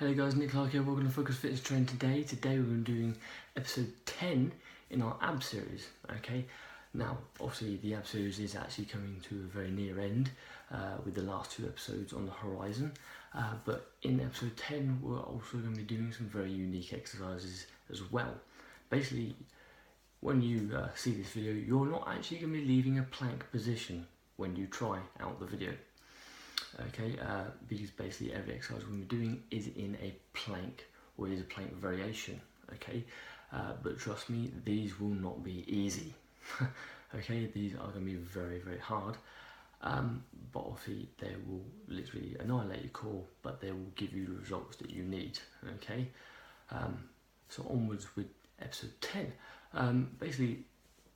Hello guys, Nick Clark here, welcome to Focus Fitness Train today. Today we're going to be doing episode 10 in our ab series, okay? Now, obviously the ab series is actually coming to a very near end with the last two episodes on the horizon. But in episode 10 we're also going to be doing some very unique exercises as well. Basically, when you see this video, you're not actually going to be leaving a plank position when you try out the video. Okay, because basically every exercise we're doing is in a plank or is a plank variation. Okay, but trust me, these will not be easy. Okay, these are going to be very, very hard. But obviously they will literally annihilate your core, but they will give you the results that you need. Okay, so onwards with episode 10. Basically,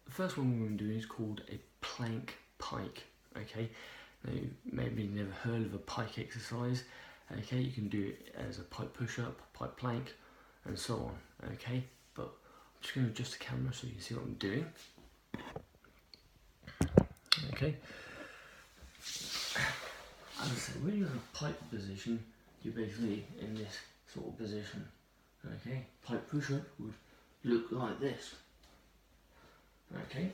the first one we're going to do is called a plank pike. Okay. Now, you've maybe never heard of a pike exercise. Okay, you can do it as a pike push-up, pike plank, and so on. Okay, but I'm just going to adjust the camera so you can see what I'm doing. Okay, as I said, when you're in a pike position, you're basically in this sort of position. Okay, pike push-up would look like this. Okay,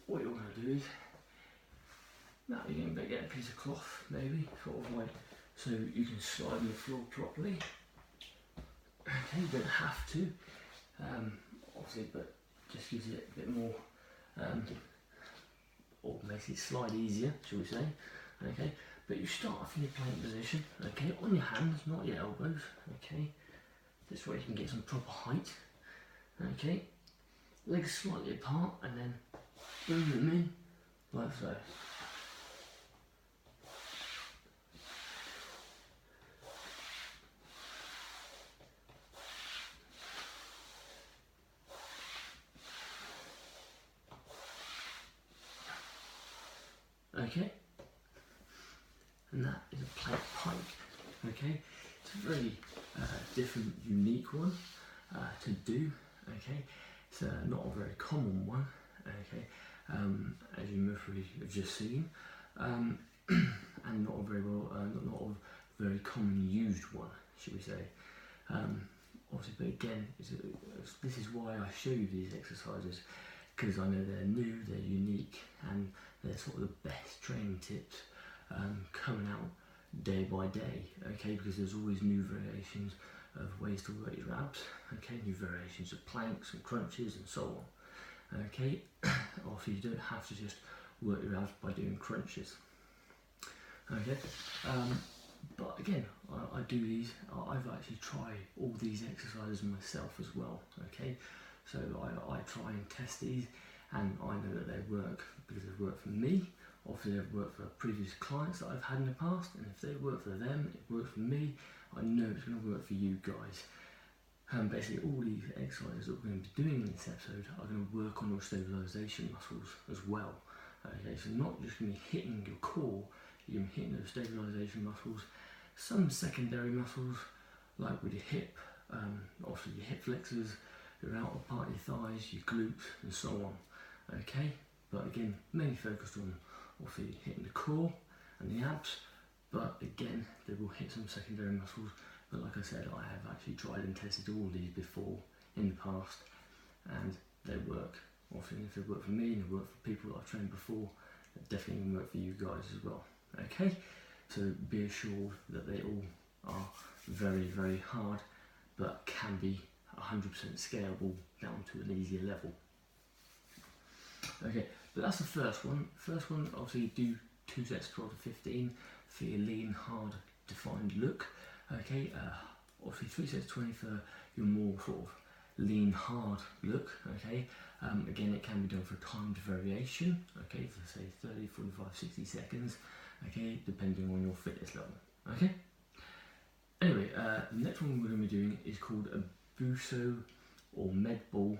what you're going to do is, now you're going to get a piece of cloth, maybe, sort of like, so you can slide on the floor properly. Okay, you don't have to, obviously, but just gives it a bit more, or makes it slide easier, shall we say. Okay, but you start off in your plank position, okay, on your hands, not your elbows, okay. This way you can get some proper height, okay. Legs slightly apart, and then bring them in, like so. Okay, and that is a plank pike. Okay, it's a very different, unique one to do. Okay, it's not a very common one. Okay, as you mostly have just seen, and not a very well, not a very common used one, should we say? Obviously, but again, this is why I show you these exercises, because I know they're new, they're unique, and they're sort of the best training tips coming out day by day. Okay, because there's always new variations of ways to work your abs. Okay, new variations of planks and crunches and so on. Okay, obviously you don't have to just work your abs by doing crunches. Okay, but again, I do these. I've actually tried all these exercises myself as well. Okay, so I try and test these, and I know that they work because they've worked for me. Obviously they've worked for previous clients that I've had in the past, and if they work for them, it works for me. I know it's going to work for you guys. Basically all these exercises that we're going to be doing in this episode are going to work on your stabilisation muscles as well. Okay, so not just going to be hitting your core, you're going to be hitting those stabilisation muscles, some secondary muscles like with your hip, obviously your hip flexors, your outer part of your thighs, your glutes and so on. Okay, but again, mainly focused on obviously hitting the core and the abs, but again, they will hit some secondary muscles. But like I said, I have actually tried and tested all these before in the past, and they work. Obviously, if they work for me and they work for people that I've trained before, they definitely can work for you guys as well. Okay, so be assured that they all are very, very hard, but can be 100% scalable down to an easier level. Okay, but that's the first one. First one, obviously do 2 sets 12 to 15 for your lean, hard, defined look. Okay, obviously 3 sets 20 for your more sort of lean, hard look. Okay, again, it can be done for a timed variation. Okay, for say 30, 45, 60 seconds. Okay, depending on your fitness level. Okay. Anyway, the next one we're going to be doing is called a Buso or med ball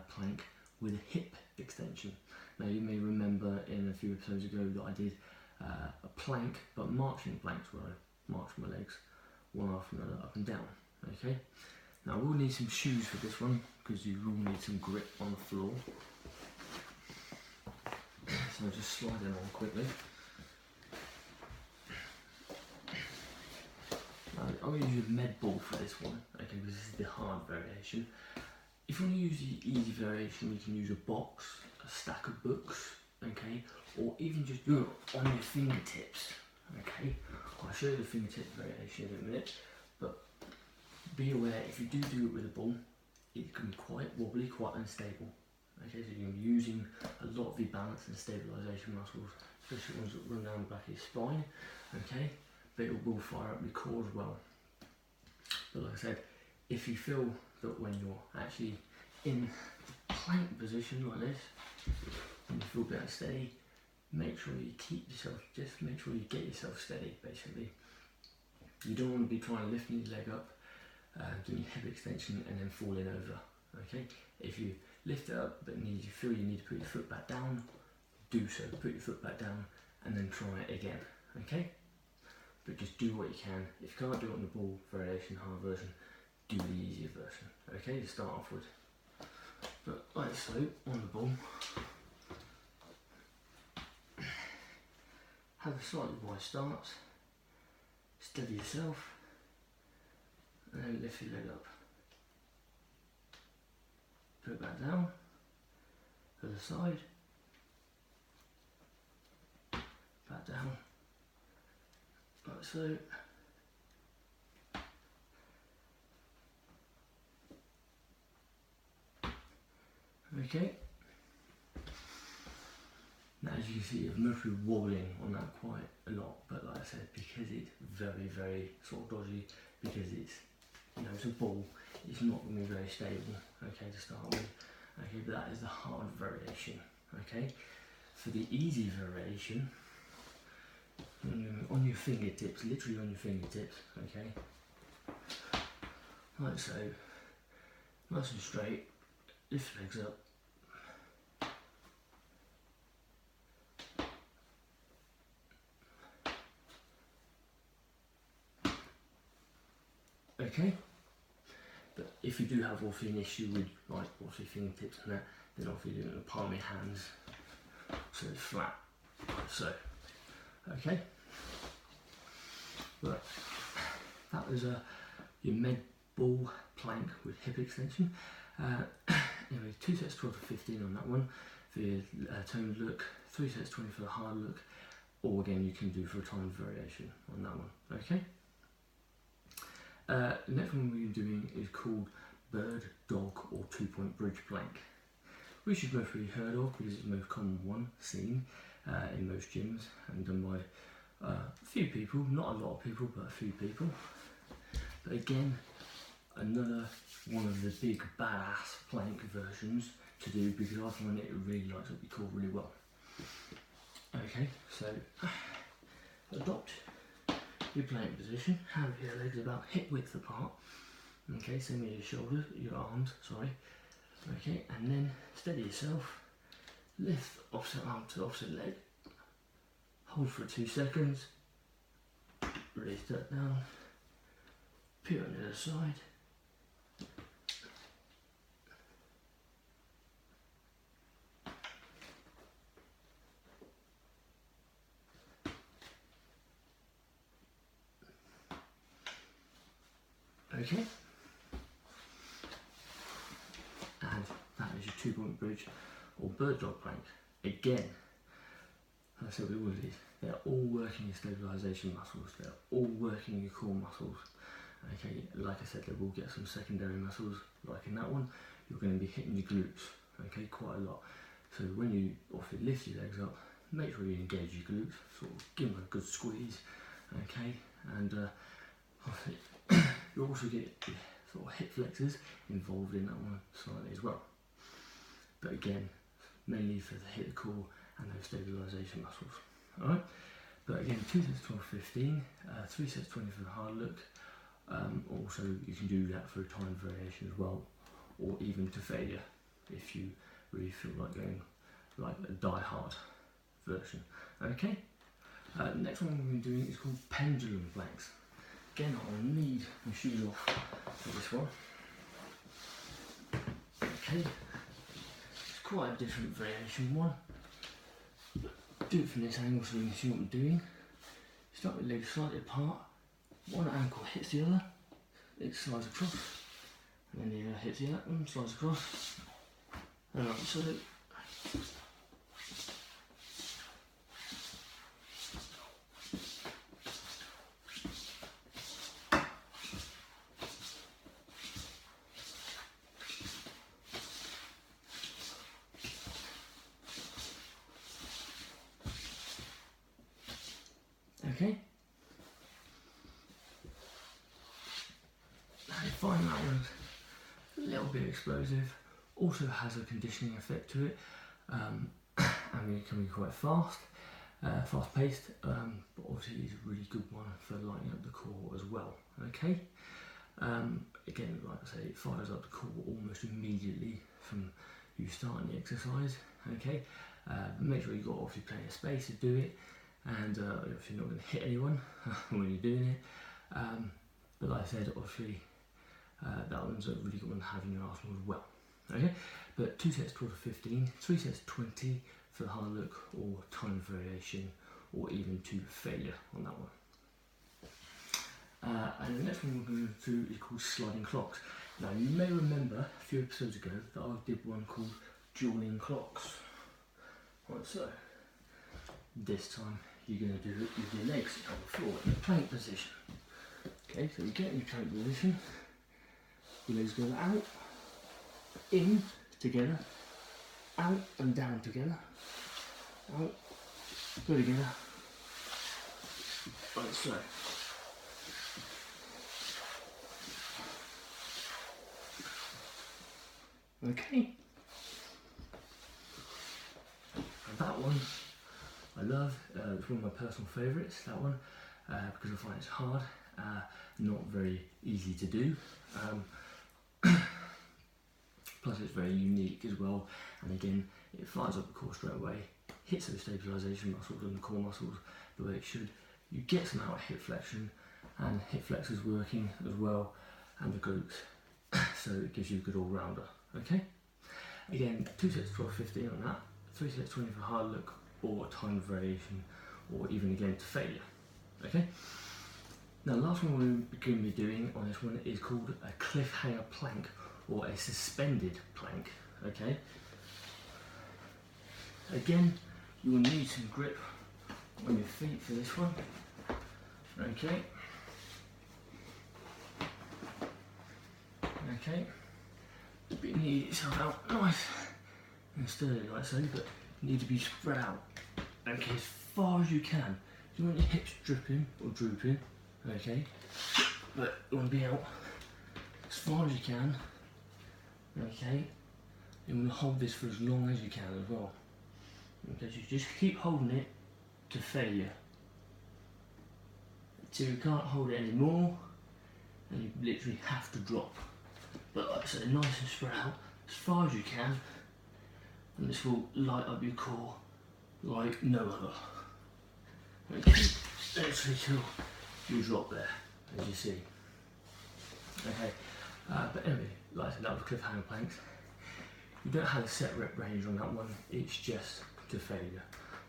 plank with a hip extension. Now you may remember in a few episodes ago that I did a plank, but marching planks where I march my legs one after another up and down. Okay. Now we'll need some shoes for this one because you will need some grip on the floor. So I'll just slide them on quickly. I'm going to use a med ball for this one, okay, because this is the hard variation. If you want to use the easy variation, you can use a box, a stack of books, okay, or even just do it on your fingertips, okay. I'll show you the fingertip variation in a minute, but be aware if you do it with a ball, it can be quite wobbly, quite unstable. Okay, so you're going to be using a lot of your balance and stabilisation muscles, especially ones that run down the back of your spine, okay, but it will fire up your core as well. But like I said, if you feel that when you're actually in plank position like this, and you feel a bit unsteady, make sure you just make sure you get yourself steady, basically. You don't want to be trying to lift your leg up, doing your hip extension and then falling over, okay? If you lift it up but you feel you need to put your foot back down, do so. Put your foot back down and then try it again, okay? But just do what you can. If you can't do it on the ball variation, hard version, do the easier version, okay, to start off with. But like so, on the ball, have a slightly wide stance, steady yourself, and then lift your leg up. Put it back down, other side, back down, like so. Okay. Now as you can see, I'm mostly wobbling on that quite a lot, but like I said, because it's very, very sort of dodgy, because it's, you know, it's a ball, it's not going to be very stable, okay, to start with. Okay, but that is the hard variation, okay. For the easy variation, on your fingertips, literally on your fingertips, okay, like so, nice and straight, lift your legs up, okay. But if you do have obviously an issue with like obviously fingertips and that, then obviously do it in the palm of your hands, so it's flat, like so, okay. But that was your med ball plank with hip extension. Anyway, 2 sets 12 to 15 on that one for your toned look, 3 sets 20 for the hard look, or again you can do for a timed variation on that one, okay. The next one we're doing is called bird, dog or 2-point bridge plank, which you've most probably heard of because it's the most common one seen in most gyms and done by a few people, not a lot of people, but a few people. But again, another one of the big badass plank versions to do because I find it really lights up your core really well. Okay, so adopt your plank position, have your legs about hip width apart, okay, same as your shoulders, your arms, sorry, okay, and then steady yourself, lift opposite arm to opposite leg, hold for 2 seconds, release that down, put it on the other side, okay, and that is your 2-point bridge or bird dog plank. Again, like I said with all of these, they're all working your stabilisation muscles, they're all working your core muscles. Okay, like I said, they will get some secondary muscles, like in that one, you're going to be hitting your glutes, okay, quite a lot. So when you often lift your legs up, make sure you engage your glutes, sort of give them a good squeeze, okay, and you also get your sort of hip flexors involved in that one slightly as well. But again, mainly for the hit the core and those stabilisation muscles. Alright, but again, 2 sets 12, 15, 3 sets 20 for the hard look. Also, you can do that for a timed variation as well, or even to failure if you really feel like going like a die-hard version. Okay, next one we're doing is called pendulum planks. Again, I'll need my shoes off for this one. Okay, it's quite a different variation one. Do it from this angle so you can see what I'm doing. Start with legs slightly apart, one ankle hits the other, it slides across, and then the other hits the other one, slides across, and like so. Okay. I find that one's a little bit explosive, also has a conditioning effect to it, and it can be quite fast paced, but obviously it's a really good one for lighting up the core as well. Okay, again, like I say, it fires up the core almost immediately from you starting the exercise. Okay, make sure you've got obviously plenty of space to do it, and if you're not going to hit anyone when you're doing it, but like I said, obviously that one's a really good one to have in your arsenal as well. Okay, but 2 sets 12 to 15, 3 sets 20 for the hard look or time variation, or even to failure on that one. And the next one we're going to do is called sliding clocks. Now you may remember a few episodes ago that I did one called dueling clocks. Right, so this time you're going to do it with your legs on the floor in the plank position. Okay, so you get in your plank position, your legs go out, in, together, out and down together, out, go together, like so. Okay, and that one I love, it's one of my personal favourites, that one, because I find it's hard, not very easy to do, plus it's very unique as well, and again it fires up the core straight away, hits those stabilisation muscles and the core muscles the way it should. You get some out hip flexion, and hip flexors working as well, and the glutes, so it gives you a good all-rounder. Okay, again 2 sets 12 15 on that, 3 sets 20 for hard look or time variation, or even again to failure. Okay, now the last one we're going to be doing on this one is called a cliffhanger plank, or a suspended plank. Okay, again you will need some grip on your feet for this one. Okay, okay, but you need yourself out nice and sturdy like so, but you need to be spread out, okay, as far as you can. You want your hips dripping or drooping, okay, but you want to be out as far as you can, okay. You want to hold this for as long as you can as well, okay, so you just keep holding it to failure, until you can't hold it anymore, and you literally have to drop. But like I said, nice and spread out as far as you can, and this will light up your core like no other. Okay, literally till you drop there, as you see. Okay, but anyway, like I said, that was cliffhanger planks. You don't have a set rep range on that one, it's just to failure.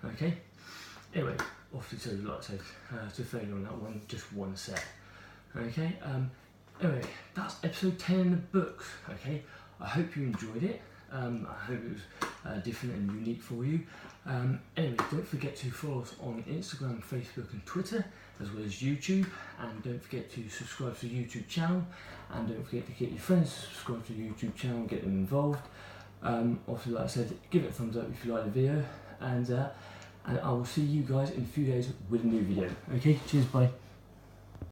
Okay, anyway, obviously, so like I said, to failure on that one, just one set. Okay, anyway, that's episode 10 in the books. Okay, I hope you enjoyed it. I hope it was different and unique for you. Anyway, don't forget to follow us on Instagram, Facebook and Twitter, as well as YouTube, and don't forget to subscribe to the YouTube channel, and don't forget to get your friends to subscribe to the YouTube channel and get them involved. Obviously, like I said, give it a thumbs up if you like the video, and I will see you guys in a few days with a new video. Okay, cheers, bye.